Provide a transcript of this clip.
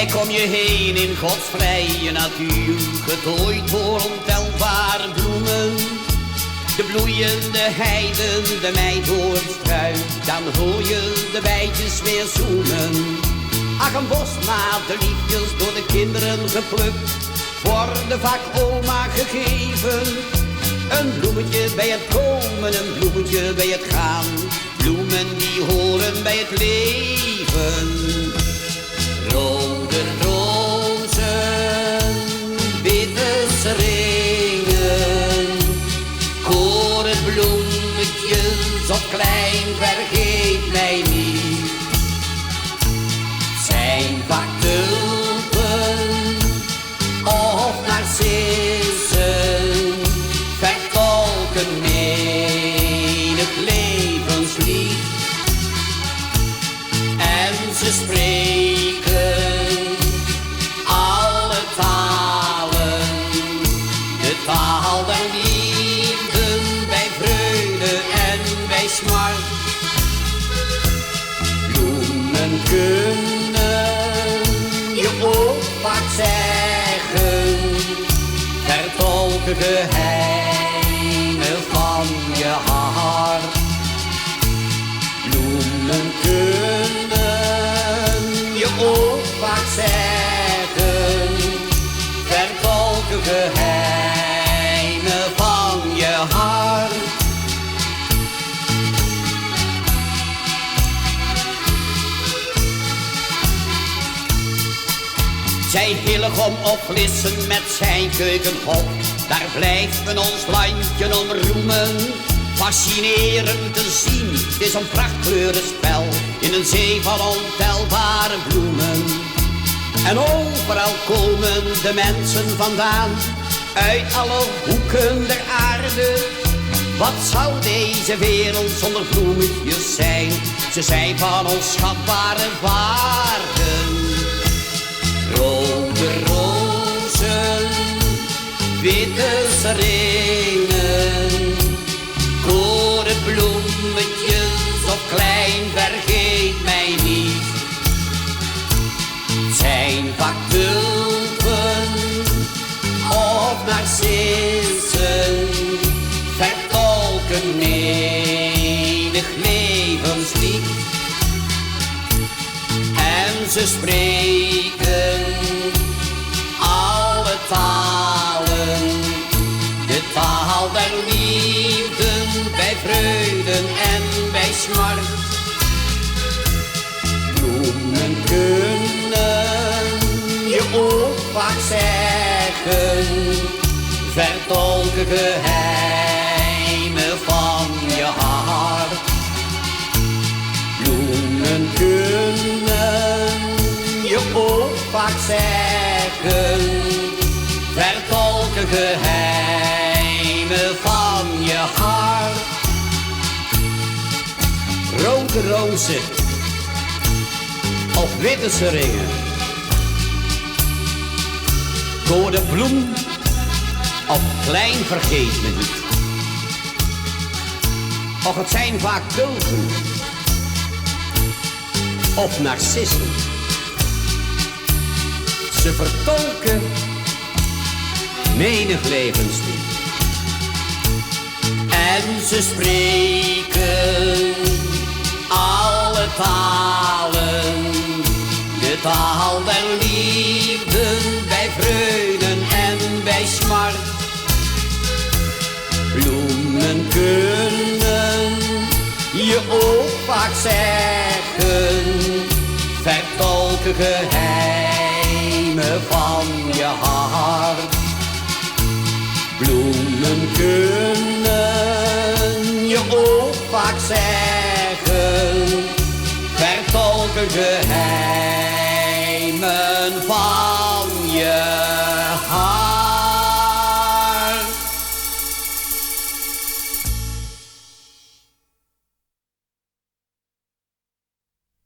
Kijk om je heen in Gods vrije natuur, getooid door ontelbare bloemen. De bloeiende heiden, de meidoornstruik, dan hoor je de bijtjes weer zoemen. Ach, een bosmaat, de liefjes door de kinderen geplukt, worden vaak oma gegeven. Een bloemetje bij het komen, een bloemetje bij het gaan. Bloemen die horen bij het leven. Rode rozen, witte ringen, korenbloemetjes of klein, vergeet mij niet. Zijn vaak tulpen of narcissen, vertolken menig levenslied. En ze spreken alle talen, de taal der liefde, bij vreugde en bij smart. Bloemen kunnen je ook vaak zeggen, vertolken geheimen van je hart. Bloemen kunnen je ook vaak zeggen, vertolken geheimen van je hart. Zij Hillegom of Vlissen met zijn keukenhop, daar blijft men ons landje om roemen. Fascinerend te zien, het is een prachtkleurenspel in een zee van ontelbare bloemen. En overal komen de mensen vandaan, uit alle hoeken der aarde. Wat zou deze wereld zonder bloemetjes zijn? Ze zijn van onschatbare waarden. Rode rozen, witte ringen, korenbloemetjes of klein, vergeet mij niet. Zijn vaak tulpen of narcissen, vertolken menig levenslied. En ze spreken alle talen, de taal der liefde, bij vreugden en bij smart. Bloemen kunnen je ook vaak zeggen, vertolken geheimen van je hart. Bloemen kunnen je ook vaak zeggen, vertolken geheimen van je hart. Rode rozen of witte ringen, korenbloem of klein, vergeet me niet. Och, het zijn vaak tulpen of narcissen. Ze vertolken menig levenslied. En ze spreken alle talen, de taal der liefde, bij vreugden en bij smart. Bloemen kunnen je ook vaak zeggen, vertolken geheimen van je hart. Bloemen kunnen je ook vaak zeggen, vertolken geheimen van